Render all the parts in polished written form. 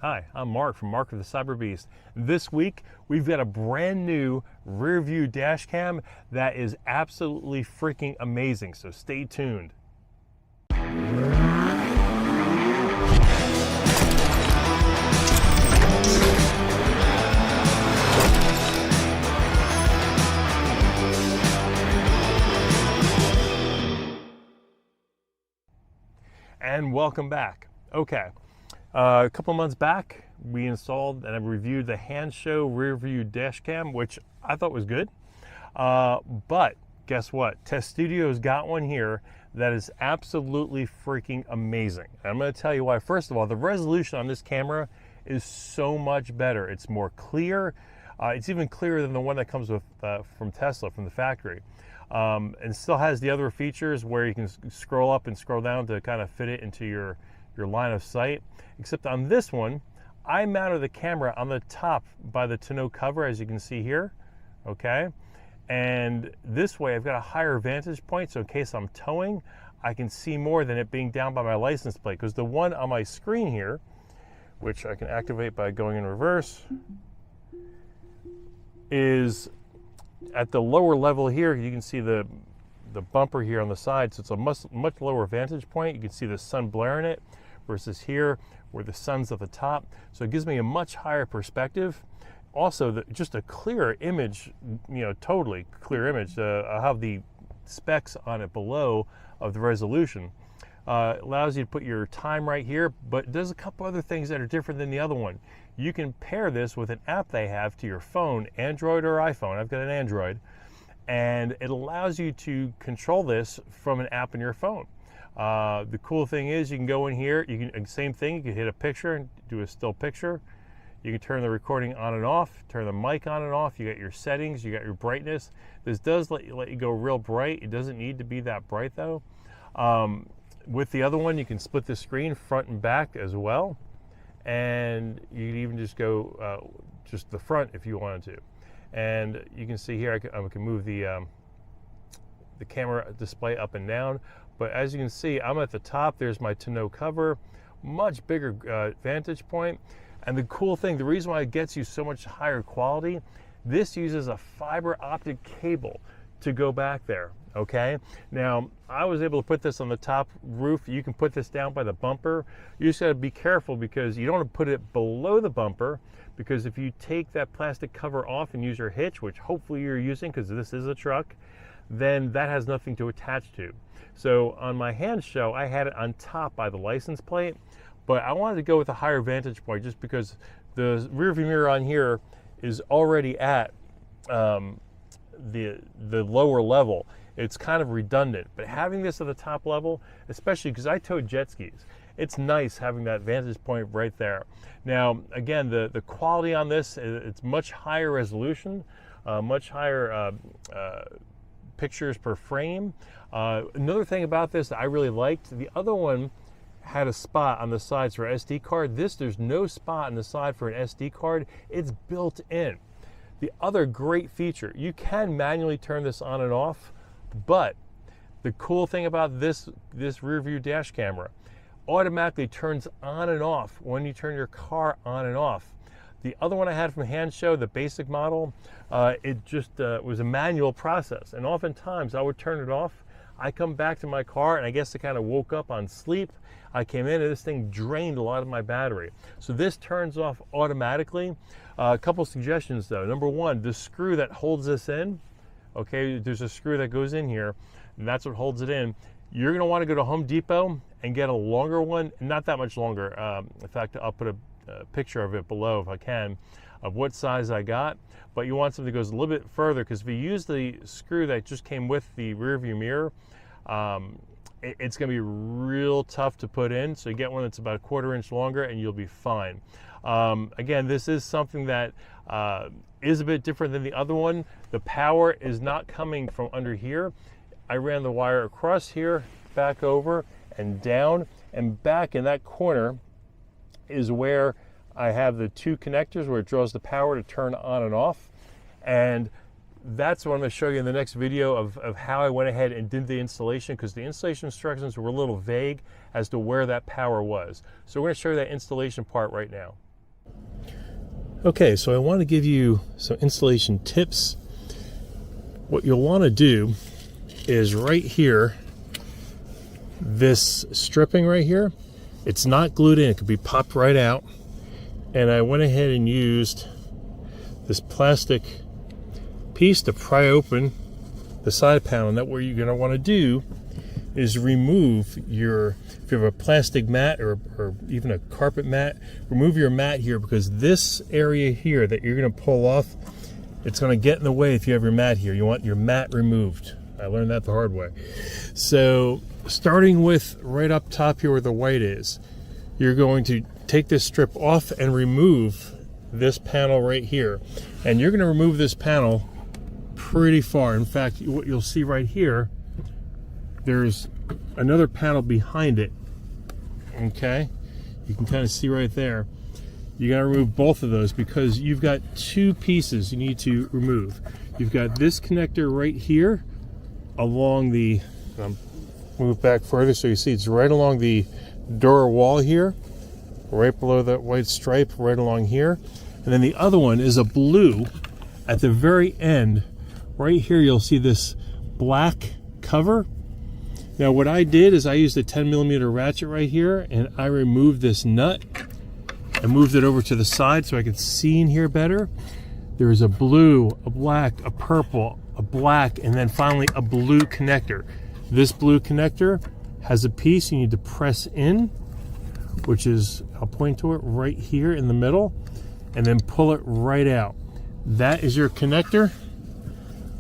Hi, I'm Mark from Mark of the Cyber Beast. This week, we've got a brand new rear view dash cam that is absolutely freaking amazing, so stay tuned. And welcome back. Okay. A couple months back, we installed and I reviewed the Hansshow rear view dash cam, which I thought was good. But guess what? Test Studio's got one here that is absolutely freaking amazing. And I'm going to tell you why. First of all, the resolution on this camera is so much better. It's more clear. It's even clearer than the one that comes with from Tesla, from the factory. And still has the other features where you can scroll up and scroll down to kind of fit it into your line of sight. Except on this one, I mounted the camera on the top by the tonneau cover, as you can see here, okay? And this way I've got a higher vantage point, so in case I'm towing, I can see more than it being down by my license plate, because the one on my screen here, which I can activate by going in reverse, is at the lower level here. You can see the bumper here on the side, so it's a much lower vantage point. You can see the sun blaring it versus here where the sun's at the top. So it gives me a much higher perspective. Also, just a clearer image, you know, totally clear image. I'll have the specs on it below of the resolution. Allows you to put your time right here, but it does a couple other things that are different than the other one. You can pair this with an app they have to your phone, Android or iPhone. I've got an Android. And it allows you to control this from an app in your phone. The cool thing is you can go in here, you can, same thing, you can hit a picture and do a still picture. You can turn the recording on and off, turn the mic on and off. You got your settings, you got your brightness. This does let you go real bright. It doesn't need to be that bright though. With the other one, you can split the screen front and back as well. And you can even just go just the front if you wanted to. And you can see here, I can move the camera display up and down. But as you can see, I'm at the top. There's my tonneau cover, much bigger vantage point. And the cool thing, the reason why it gets you so much higher quality, this uses a fiber optic cable to go back there, okay? Now, I was able to put this on the top roof. You can put this down by the bumper. You just gotta be careful because you don't want to put it below the bumper, because if you take that plastic cover off and use your hitch, which hopefully you're using because this is a truck, then that has nothing to attach to. So on my Hansshow, I had it on top by the license plate, but I wanted to go with a higher vantage point just because the rear view mirror on here is already at the lower level. It's kind of redundant, but having this at the top level, especially because I tow jet skis, it's nice having that vantage point right there. Now, again, the quality on this, it's much higher resolution, much higher pictures per frame. Another thing about this that I really liked, the other one had a spot on the sides for SD card. There's no spot on the side for an SD card. It's built in. The other great feature, you can manually turn this on and off, but the cool thing about this rear view dash camera, automatically turns on and off when you turn your car on and off. The other one I had from Hansshow, the basic model, it just was a manual process, and oftentimes I would turn it off. I come back to my car, and I guess I kind of woke up on sleep. I came in and this thing drained a lot of my battery. So this turns off automatically. A couple suggestions though. Number one, the screw that holds this in, okay, there's a screw that goes in here, and that's what holds it in. You're gonna wanna go to Home Depot and get a longer one, not that much longer. In fact, I'll put a picture of it below if I can, of what size I got. But you want something that goes a little bit further, because if you use the screw that just came with the rear view mirror, it's going to be real tough to put in. So you get one that's about 1/4 inch longer and you'll be fine. Again, this is something that is a bit different than the other one. The power is not coming from under here. I ran the wire across here, back over and down, and back in that corner is where I have the two connectors where it draws the power to turn on and off. And that's what I'm going to show you in the next video of how I went ahead and did the installation, because the installation instructions were a little vague as to where that power was. So we're going to show you that installation part right now. Okay, so I want to give you some installation tips. What you'll want to do is right here, this stripping right here, it's not glued in, it could be popped right out. And I went ahead and used this plastic piece to pry open the side panel. And that what you're going to want to do is remove your, if you have a plastic mat or even a carpet mat, remove your mat here, because this area here that you're going to pull off, it's going to get in the way if you have your mat here. You want your mat removed. I learned that the hard way. So starting with right up top here where the white is, you're going to take this strip off and remove this panel right here. And you're going to remove this panel pretty far. In fact, what you'll see right here, there's another panel behind it. Okay, you can kind of see right there. You got to remove both of those because you've got two pieces you need to remove. You've got this connector right here along the, move back further so you see it's right along the door wall here, right below that white stripe, right along here. And then the other one is a blue at the very end. Right here you'll see this black cover. Now what I did is I used a 10mm ratchet right here, and I removed this nut and moved it over to the side so I could see in here better. There's a blue, a black, a purple, a black, and then finally a blue connector. This blue connector has a piece you need to press in, which is, I'll point to it right here in the middle, and then pull it right out. That is your connector.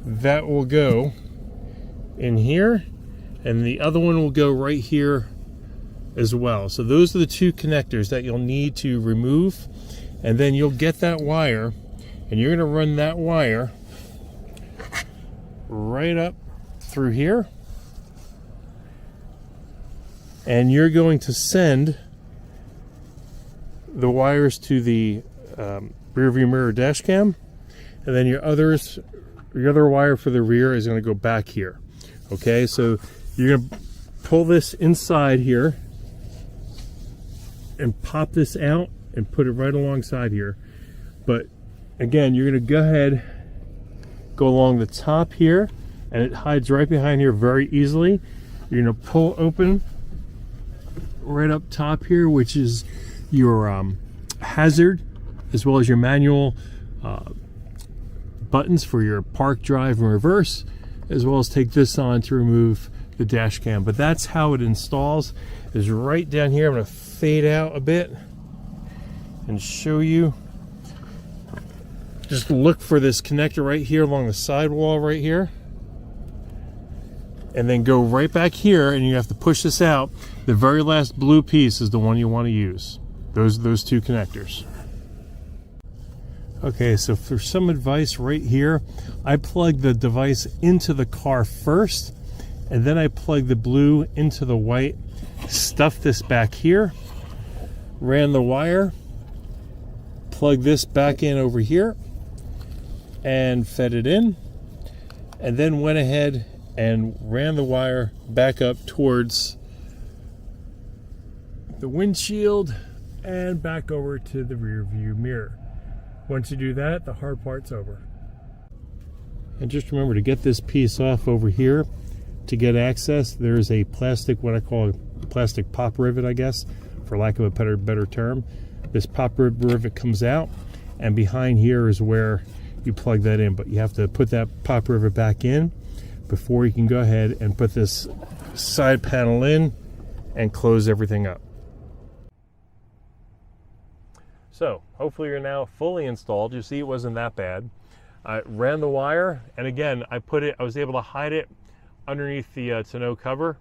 That will go in here, and the other one will go right here as well. So those are the two connectors that you'll need to remove, and then you'll get that wire, and you're going to run that wire right up through here, and you're going to send the wires to the rear view mirror dash cam, and then your other wire for the rear is going to go back here. Okay, so you're going to pull this inside here and pop this out and put it right alongside here. But again, you're going to go ahead, go along the top here, and it hides right behind here very easily. You're going to pull open right up top here, which is your hazard as well as your manual buttons for your park, drive, and reverse, as well as take this on to remove the dash cam. But that's how it installs, is right down here. I'm going to fade out a bit and show you. Just look for this connector right here along the sidewall right here, and then go right back here, and you have to push this out. The very last blue piece is the one you want to use. Those two connectors. Okay, so for some advice right here, I plug the device into the car first, and then I plug the blue into the white, stuff this back here, ran the wire, plug this back in over here, and fed it in, and then went ahead and ran the wire back up towards the windshield and back over to the rear view mirror. Once you do that, the hard part's over. And just remember to get this piece off over here. To get access, there's a plastic, what I call a plastic pop rivet, I guess, for lack of a better term. This pop rivet comes out, and behind here is where you plug that in. But you have to put that pop rivet back in before you can go ahead and put this side panel in and close everything up. So hopefully you're now fully installed. You see it wasn't that bad. I ran the wire, and again, I was able to hide it underneath the tonneau cover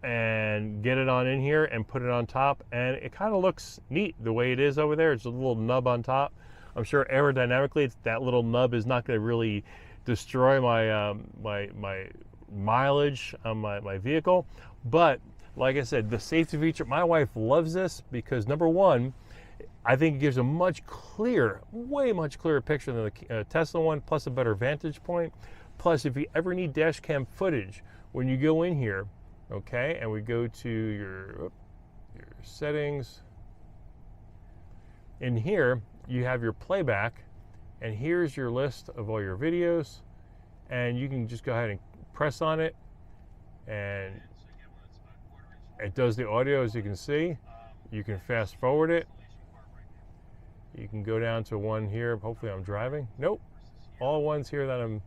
and get it on in here and put it on top, and it kind of looks neat the way it is over there. It's a little nub on top. I'm sure aerodynamically that little nub is not going to really destroy my my mileage on my vehicle, but like I said, the safety feature, my wife loves this because number one, I think it gives a much clearer, way much clearer picture than the Tesla one, plus a better vantage point. Plus, if you ever need dash cam footage, when you go in here, okay, and we go to your settings, In here, you have your playback, and here's your list of all your videos, and you can just go ahead and press on it, and it does the audio, as you can see. You can fast forward it. You can go down to one here. Hopefully I'm driving. Nope. All ones here that I'm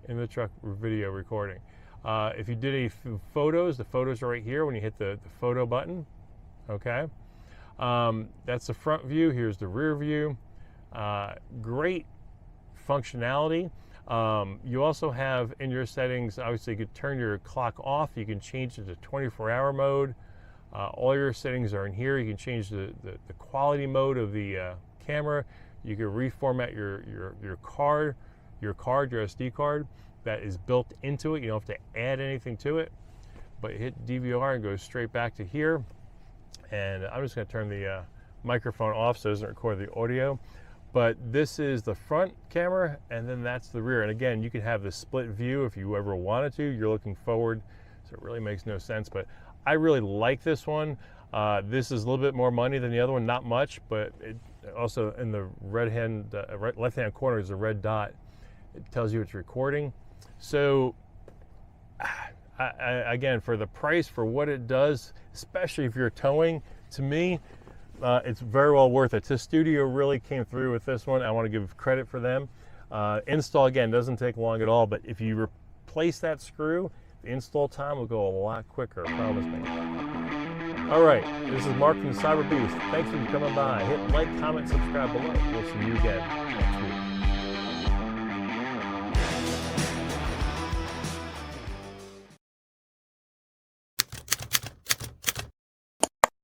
in the truck video recording. If you did any photos, the photos are right here when you hit the photo button. Okay. That's the front view. Here's the rear view. Great functionality. You also have in your settings, obviously you could turn your clock off. You can change it to 24-hour mode. All your settings are in here. You can change the quality mode of the camera. You can reformat your card, your SD card that is built into it. You don't have to add anything to it, but hit DVR and go straight back to here. And I'm just going to turn the microphone off so it doesn't record the audio. But this is the front camera, and then that's the rear. And again, you can have the split view if you ever wanted to. You're looking forward, so it really makes no sense. But I really like this one. This is a little bit more money than the other one, not much, but it also in the left-hand corner is a red dot. It tells you it's recording. So again, for the price, for what it does, especially if you're towing, to me, it's very well worth it. This studio really came through with this one. I want to give credit for them. Install, again, doesn't take long at all, but if you replace that screw, the install time will go a lot quicker, I promise me. All right, this is Mark from the Cyber Beast. Thanks for coming by. Hit like, comment, subscribe below. We'll see you again next week.